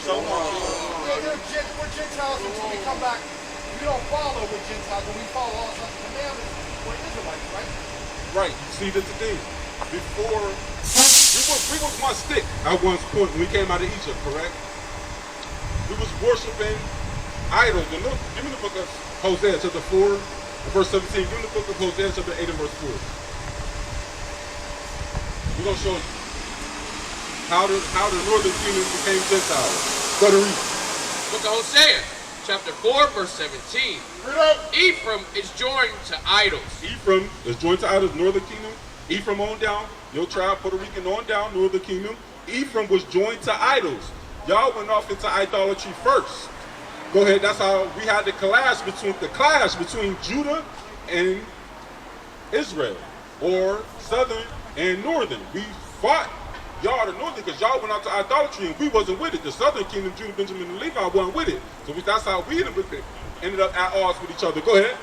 so much. We're Gentiles until we come back. We don't follow with Gentiles, but we follow all sorts of commandments. We're Israelites, right? Right. See, that's the thing. Before, we was one stick at one point when we came out of Egypt, correct? We was worshiping idols. And look, give me the book of Hosea, chapter 4, verse 17. Give me the book of Hosea, chapter 8 and verse 4. We're going to show you how the northern kingdom became Gentiles. Go to read. Book of Hosea, chapter 4, verse 17. Ephraim is joined to idols. Ephraim is joined to idols, northern kingdom. Ephraim on down, your tribe, Puerto Rican on down, northern kingdom. Ephraim was joined to idols. Y'all went off into idolatry first. Go ahead, that's how we had the clash between Judah and Israel, or southern and northern. We fought y'all the northern because y'all went out to idolatry and we wasn't with it. The southern kingdom, Judah, Benjamin, and Levi wasn't with it. So that's how we ended up at odds with each other. Go ahead.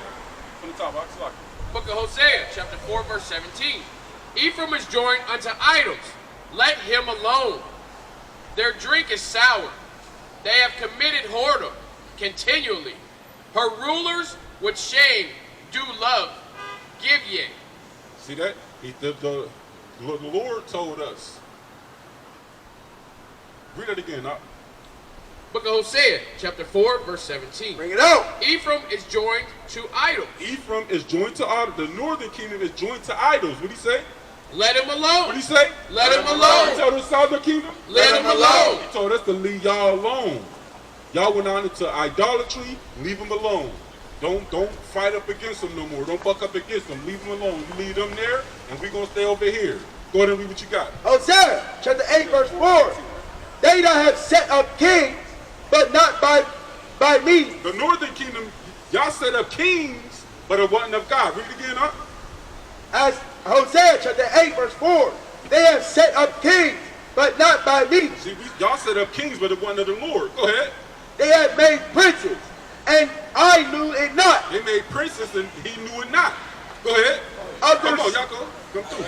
From the top, Book of Hosea, chapter 4, verse 17. Ephraim is joined unto idols. Let him alone. Their drink is sour. They have committed whoredom continually. Her rulers with shame do love. Give ye. See that? The Lord told us. Read it again. Book of Hosea, chapter 4, verse 17. Bring it out. Ephraim is joined to idols. Ephraim is joined to idols. The northern kingdom is joined to idols. What did he say? Let him alone. What did he say? Let him alone. He told the southern kingdom? Let him alone. He told us to leave y'all alone. Y'all went on into idolatry. Leave them alone. Don't fight up against them no more. Don't buck up against them. Leave them alone. You leave them there, and we're going to stay over here. Go ahead and read what you got. Hosea, chapter 8, verse 4. They that have set up kings, but not by me. The northern kingdom, y'all set up kings, but it wasn't of God. Read it again, huh? As Hosea, chapter 8, verse 4. They have set up kings, but not by me. See, y'all set up kings, but it wasn't of the Lord. Go ahead. They have made princes, and I knew it not. They made princes, and he knew it not. Go ahead. Come on, y'all go. Come through.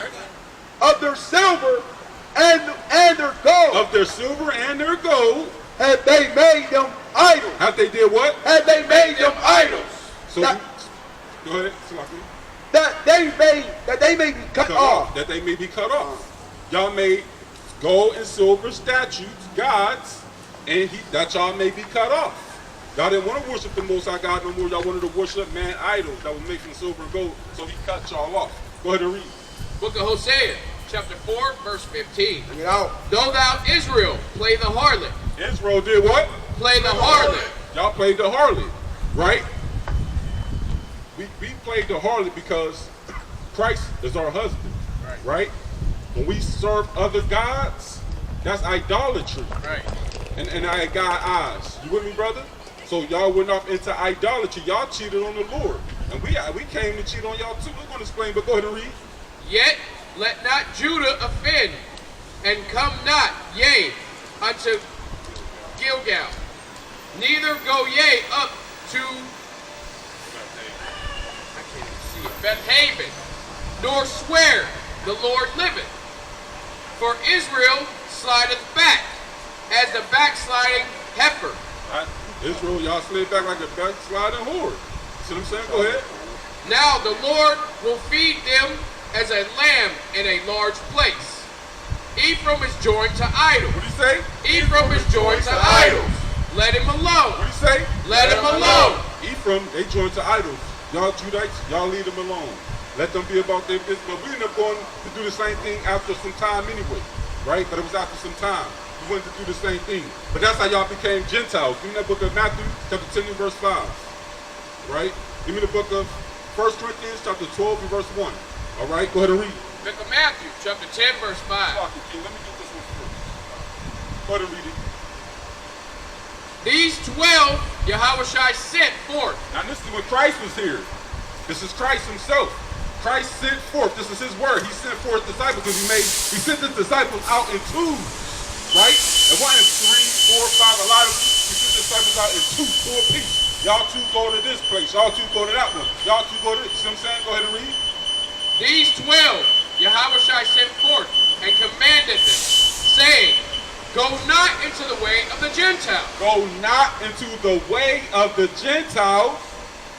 Of their silver and their gold. Of their silver and their gold. Have they made them idols. Have they did what? Have they made them idols. So, go ahead. That they may be cut off. That they may be cut off. Y'all made gold and silver statues, gods, and that y'all may be cut off. Y'all didn't want to worship the Most High God no more. Y'all wanted to worship man idols that were made from silver and gold, so he cut y'all off. Go ahead and read. Book of Hosea, chapter 4, verse 15. Bring it out. Though thou Israel play the harlot. Israel did what? Play the harlot. Y'all played the harlot, right? We played the harlot because Christ is our husband, right? When we serve other gods, that's idolatry. Right. And I got eyes. You with me, brother? So y'all went off into idolatry. Y'all cheated on the Lord. And we came to cheat on y'all too. We're going to explain, but go ahead and read. Yet let not Judah offend, and come not, yea, unto Gilgal. Neither go ye up to Bethaven, nor swear, the Lord liveth. For Israel slideth back, as the backsliding heifer. Israel, y'all slid back like a backsliding whore. See what I'm saying? Go ahead. Now the Lord will feed them as a lamb in a large place. Ephraim is joined to idols. What do you say? Ephraim is joined to idols. Let him alone. What do you say? Let him alone. Ephraim, they joined to idols. Y'all Judites, y'all leave them alone. Let them be about their business. But we ended up going to do the same thing after some time anyway, right? But it was after some time. We went to do the same thing. But that's how y'all became Gentiles. Give me that book of Matthew, chapter 10 and verse 5, right? Give me the book of 1 Corinthians, chapter 12 and verse 1. All right, go ahead and read. Book of Matthew, chapter 10, verse 5. Let me get this one first. Go ahead and read it. These 12 Yahushua sent forth. Now this is when Christ was here. This is Christ himself. Christ sent forth. This is his word. He sent forth disciples because he sent his disciples out in twos, right? It wasn't 3, 4, 5, a lot of them. He sent the disciples out in two apiece. Y'all two go to this place. Y'all two go to that one. Y'all two go to this. You see what I'm saying? Go ahead and read. These 12 Yahushua sent forth and commanded them, saying, Go not into the way of the Gentiles. Gentiles, Go not into the way of the Gentiles.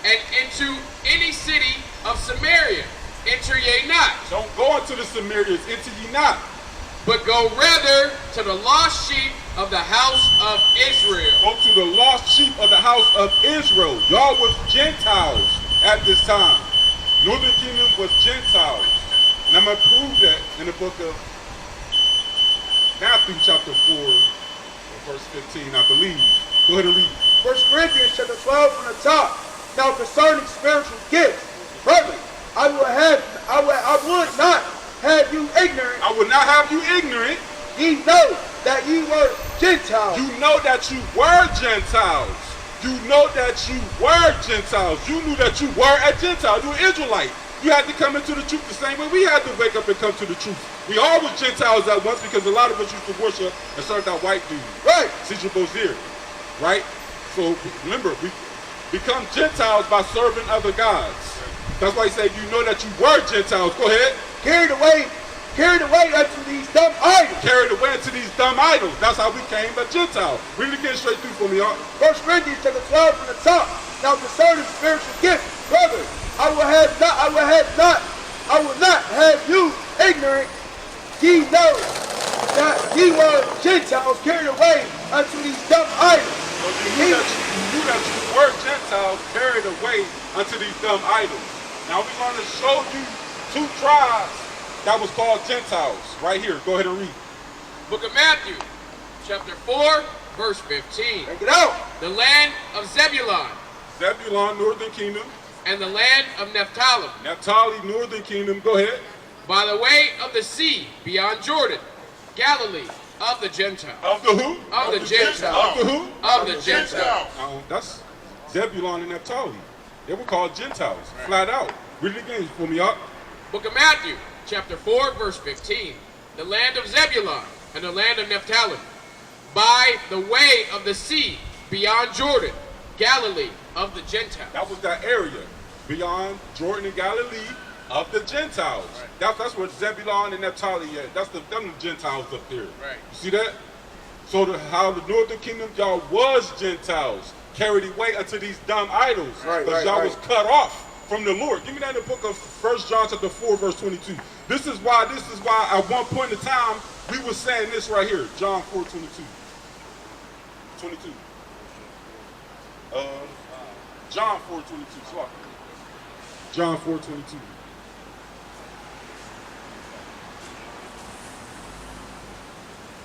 and into any city of Samaria enter ye not, Don't go into the Samaritans, enter ye not. but go rather to the lost sheep of the house of Israel. Go to the lost sheep of the house of Israel. Y'all was Gentiles at this time. Northern Kingdom was Gentiles. And I'm going to prove that in the book of Matthew chapter 4, verse 15, I believe. Go ahead and read. 1 Corinthians chapter 12 from the top. Now concerning spiritual gifts, brethren, I would not have you ignorant. I will not have you ignorant. Ye know that ye were Gentiles. You know that you were Gentiles. You know that you were Gentiles. You knew that you were a Gentile. You were Israelite. You had to come into the truth the same way we had to wake up and come to the truth. We all were Gentiles at once because a lot of us used to worship and serve that white dude. Right. Caesar Bozier. Right? So remember, we become Gentiles by serving other gods. That's why he said, you know that you were Gentiles. Go ahead. Carried away unto these dumb idols. Carried away into these dumb idols. That's how we came a Gentile. Read it again straight through for me, y'all. 1 Corinthians chapter 12 from the top. Now concerning spiritual gifts, brother, I will not have you ignorant. Ye know that ye were Gentiles carried away unto these dumb idols. So you knew that you were Gentiles carried away unto these dumb idols. Now we're going to show you two tribes that was called Gentiles. Right here. Go ahead and read. Book of Matthew, chapter 4, verse 15. Take it out. The land of Zebulun Zebulun, Northern Kingdom. and the land of Naphtali, Naphtali, Northern Kingdom. Go ahead. by the way of the sea beyond Jordan, Galilee of the Gentiles. Of the who? Of the Gentiles. Of the who? Of the Gentiles. That's Zebulun and Naphtali. They were called Gentiles. Flat out. Read it again for me, y'all. Book of Matthew, chapter 4, verse 15. The land of Zebulun and the land of Naphtali, by the way of the sea beyond Jordan, Galilee of the Gentiles. That was that area beyond Jordan and Galilee of the Gentiles. Right. That's where Zebulun and Naphtali at. That's them Gentiles up there. Right. You see that? So how the Northern Kingdom, y'all was Gentiles, carried away unto these dumb idols. Because y'all was cut off from the Lord. Give me that in the book of 1 John chapter 4, verse 22. This is why at one point in time, we were saying this right here. John 4, 22. 22. John 4, 22. Swap. John 4, 22.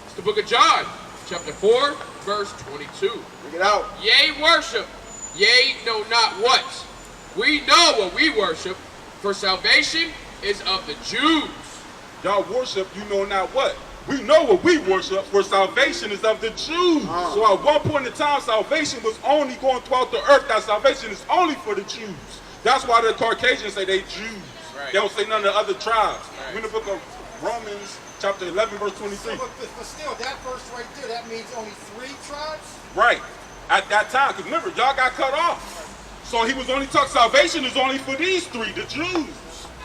It's the book of John, chapter 4, verse 22. Bring it out. Ye worship, ye know not what. We know what we worship, for salvation is of the Jews. Y'all worship, you know not what. We know what we worship, for salvation is of the Jews. So at one point in time, salvation was only going throughout the earth. That salvation is only for the Jews. That's why the Caucasians say they Jews. Right. They don't say none of the other tribes. Right. In the book of Romans, chapter 11, verse 23. But still, that verse right there, that means only 3 tribes? Right. At that time, because remember, y'all got cut off. So he was only talking salvation is only for these 3, the Jews.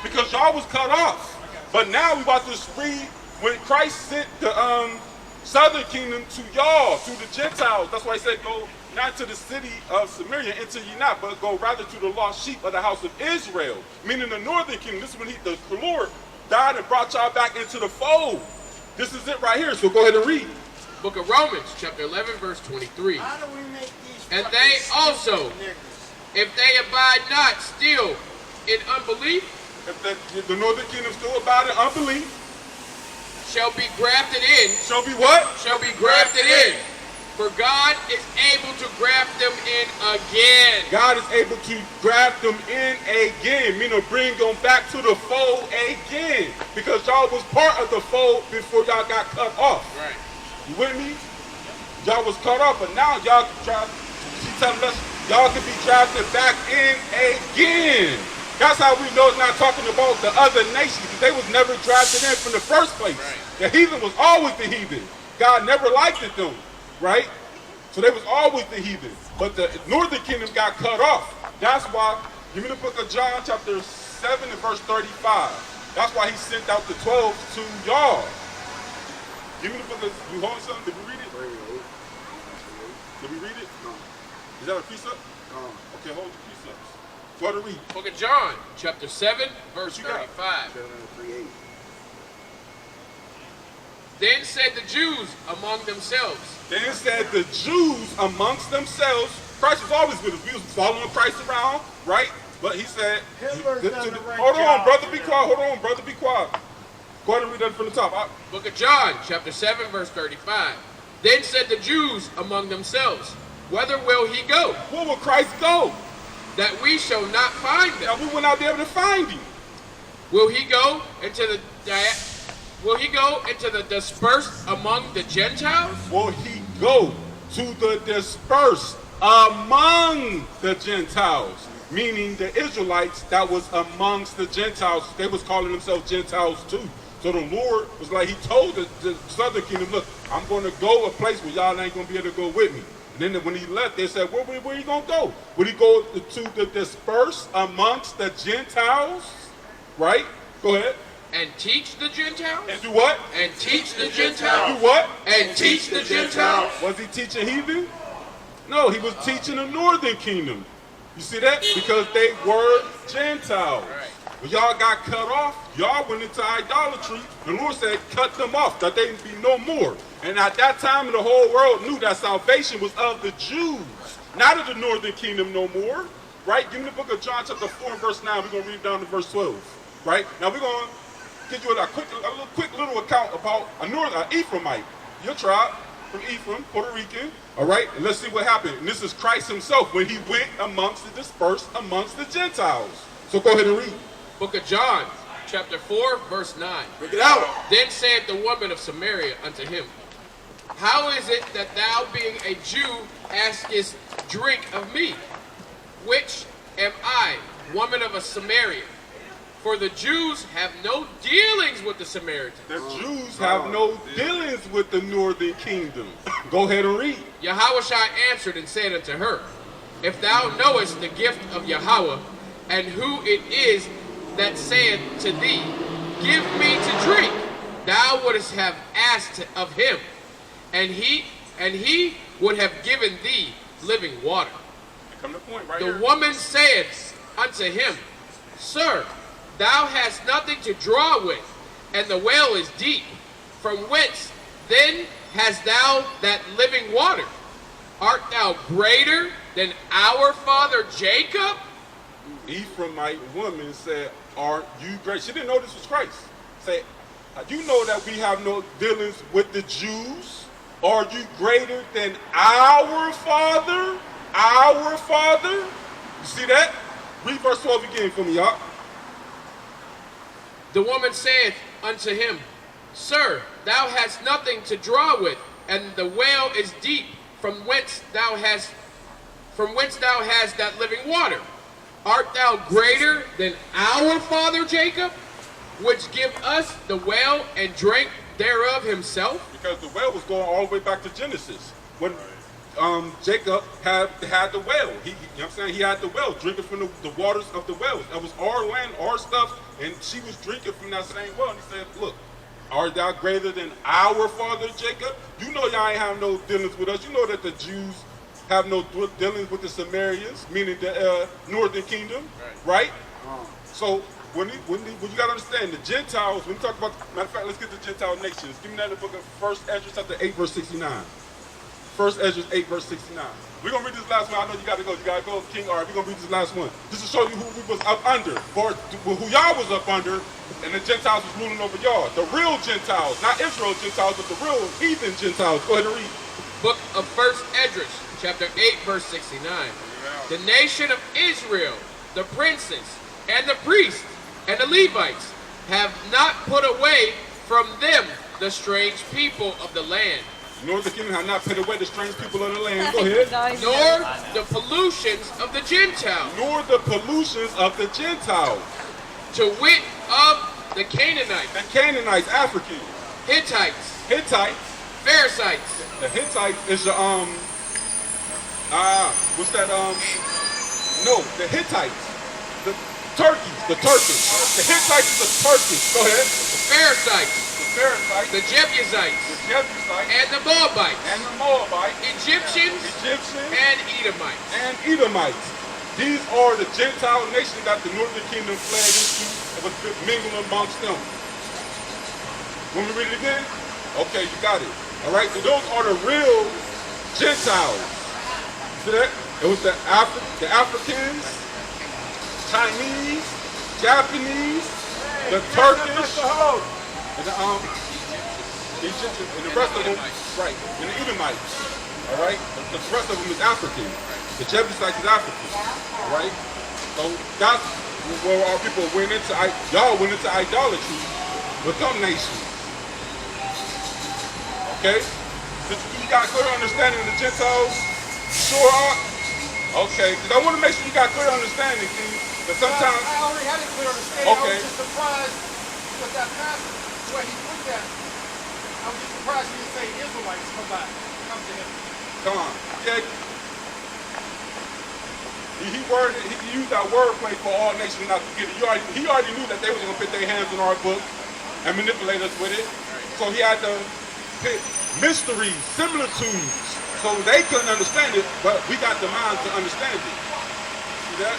Because y'all was cut off. But now we about to read when Christ sent the southern kingdom to y'all, to the Gentiles. That's why he said, go not to the city of Samaria, enter ye not, but go rather to the lost sheep of the house of Israel. Meaning the northern kingdom. This is when the Lord died and brought y'all back into the fold. This is it right here. So go ahead and read. Book of Romans, chapter 11, verse 23. How do we make these And fucking they stinking also, niggas? if they abide not still in unbelief, If the northern kingdom still abide in unbelief, shall be grafted in, shall be what? shall be grafted in. For God is able to graft them in again. God is able to graft them in again, meaning bring them back to the fold again. Because y'all was part of the fold before y'all got cut off. Right. You with me? Y'all was cut off, but now y'all can try. She's telling us y'all can be drafted back in again. That's how we know it's not talking about the other nations. They was never drafted in from the first place. Right. The heathen was always the heathen. God never liked it them, right? So they was always the heathen. But the northern kingdom got cut off. That's why, give me the book of John chapter 7 and verse 35. That's why he sent out the 12 to y'all. Give me the book of, you hold something? Did we read it? Did we read it? No. Is that a precept? Okay, hold the precepts. Go ahead and read. Book of John, chapter 7, verse What you got? 35. Then said the Jews among themselves. Then said the Jews amongst themselves. Christ was always with us. We was following Christ around, right? But he said, Hitler's done a great hold on, job. brother, be quiet. Hold on, brother, be quiet. Go ahead and read that from the top. Book of John, chapter 7, verse 35. Then said the Jews among themselves, whither will he go, Where will Christ go? that we shall not find Now him? we will not be able to find him. Will he go into the dispersed among the Gentiles? Will he go to the dispersed among the Gentiles? Meaning the Israelites that was amongst the Gentiles. They was calling themselves Gentiles too. So the Lord was like, he told the southern kingdom, look, I'm going to go a place where y'all ain't going to be able to go with me. And then when he left, they said, where are you going to go? Would he go to the dispersed amongst the Gentiles? Right? Go ahead. And teach the Gentiles? And do what? And teach the Do Gentiles? what? And teach the Gentiles? Was he teaching heathen? No, he was teaching the northern kingdom. You see that? Because they were Gentiles. Right. When y'all got cut off, y'all went into idolatry. The Lord said, cut them off, that they be no more. And at that time, the whole world knew that salvation was of the Jews, not of the northern kingdom no more. Right? Give me the book of John chapter 4 and verse 9. We're going to read down to verse 12. Right? Now we're going to give you a quick little account about an Ephraimite, your tribe from Ephraim, Puerto Rican. All right? And let's see what happened. And this is Christ himself when he went amongst the dispersed, amongst the Gentiles. So go ahead and read. Book of John, chapter 4, verse 9. Bring it out. Then said the woman of Samaria unto him, how is it that thou, being a Jew, askest drink of me? Which am I, woman of a Samaria? For the Jews have no dealings with the Samaritans. The Jews have no dealings with the northern kingdom. Go ahead and read. Yahushua answered and said unto her, if thou knowest the gift of Yahweh, and who it is that saith to thee, give me to drink, thou wouldst have asked of him, and he would have given thee living water. Come to the point right The here. woman saith unto him, Sir, thou hast nothing to draw with, and the well is deep. From whence then hast thou that living water? Art thou greater than our father Jacob? Ephraimite woman said, are you great? She didn't know this was Christ. Say, you know that we have no dealings with the Jews? Are you greater than our father? Our father? You see that? Read verse 12 again for me, y'all. The woman saith unto him, Sir, thou hast nothing to draw with, and the well is deep. From whence thou hast that living water? Art thou greater than our father Jacob, which give us the well and drank thereof himself? Because the well was going all the way back to Genesis. When Jacob had the well. You know what I'm saying? He had the well, drinking from the waters of the wells. That was our land, our stuff, and she was drinking from that same well. And he said, look, art thou greater than our father Jacob? You know y'all ain't have no dealings with us. You know that the Jews have no dealings with the Samaritans, meaning the northern kingdom, right? So when you got to understand, the Gentiles, when you talk about, matter of fact, let's get the Gentile nations. Give me that in the book of 1 Ezra chapter 8, verse 69. 1 Ezra 8, verse 69. We're going to read this last one. I know you got to go. You got to go, King Art. We're going to read this last one. Just to show you who we was up under, or who y'all was up under, and the Gentiles was ruling over y'all. The real Gentiles, not Israel Gentiles, but the real heathen Gentiles. Go ahead and read. Book of 1 Esdras, chapter 8, verse 69. The nation of Israel, the princes, and the priests, and the Levites, have not put away from them the strange people of the land. Nor the kingdom have not put away the strange people of the land. Go ahead. Nor the pollutions of the Gentiles. Nor the pollutions of the Gentiles. To wit of the Canaanites. The Canaanites, Africans. Hittites. Hittites. Pharisees. The Hittites is the, what's that, no, the Hittites. The Turkeys. The Hittites is the Turkish. Go ahead. The Pharisees. Parasites, the Jebusites, the Jebusites, and the Moabites, and the Moabites, Egyptians, Egyptians, and Edomites. and Edomites. These are the Gentile nations that the northern kingdom fled into and was mingled amongst them. Want me to read it again? Okay, you got it. All right, so those are the real Gentiles. See that? It was the Africans, Chinese, Japanese, the Turkish, and the Egyptians, and the rest of them, right, and the Edomites. All right, the rest of them is African. The Jebusites is African. All right, so that's where our people went into. Y'all went into idolatry with some nations. Okay, you got clear understanding of the Gentiles. Sure. Okay, because I want to make sure you got clear understanding. See, but sometimes I already had a clear understanding. Okay. I was just surprised with that passage, the way he put that. I was just surprised he didn't say Israelites come back, come to him. come on, okay. He used that wordplay for all nations not to get it. He already knew that they was gonna put their hands in our book and manipulate us with it. So he had to put mysteries, similitudes, so they couldn't understand it, but we got the mind to understand it. See that?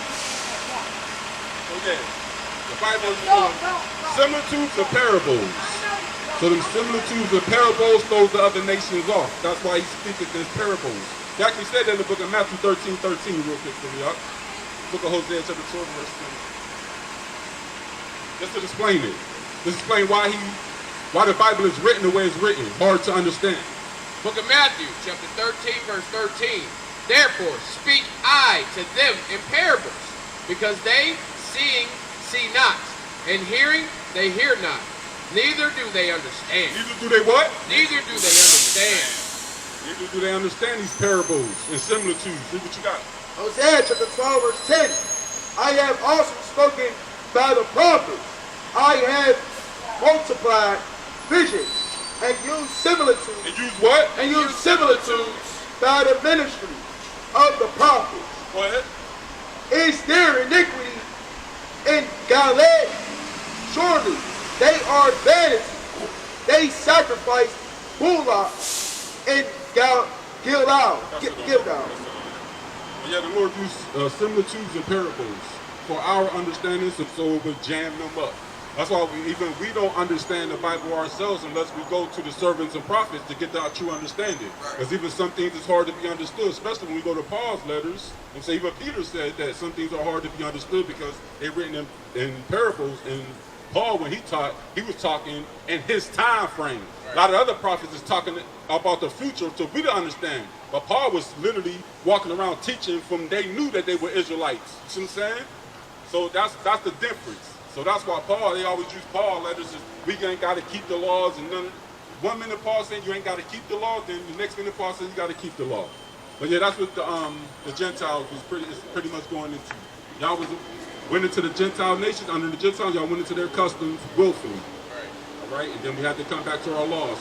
So yeah, the Bible is full of similitudes and parables. So them similitudes and parables throws the other nations off. That's why he speaks in parables. He actually said that in the book of Matthew 13:13, real quick for me, y'all. Book of Hosea chapter 12, verse 20. Just to explain it. Just explain why the Bible is written the way it's written. Hard to understand. Book of Matthew, chapter 13, verse 13. Therefore speak I to them in parables, because they seeing see not, and hearing they hear not, neither do they understand. Neither do they what? Neither do they understand. Neither do they understand these parables and similitudes. See what you got. Hosea chapter 12, verse 10. I have also spoken by the prophets. I have multiplied visions and used similitudes. And use what? And used similitudes by the ministry of the prophets. Go ahead. Is there iniquity in Galilee? Surely they are vanity. They sacrifice bullocks in Gilgal. Yeah, the Lord used similitudes and parables for our understanding, so it would jam them up. That's why we don't understand the Bible ourselves unless we go to the servants and prophets to get our true understanding. Because even some things is hard to be understood, especially when we go to Paul's letters. And so even Peter said that some things are hard to be understood because they're written in parables. And Paul, when he taught, he was talking in his time frame. A lot of other prophets is talking about the future, so we don't understand. But Paul was literally walking around teaching from they knew that they were Israelites. You see what I'm saying? So that's the difference. So that's why they always use Paul letters. We ain't got to keep the laws, and none. One minute Paul saying you ain't got to keep the law, then the next minute Paul says you got to keep the law. But yeah, that's what the Gentiles is pretty much going into. Y'all went into the Gentile nations. Under the Gentiles, y'all went into their customs willfully. All right, and then we had to come back to our laws.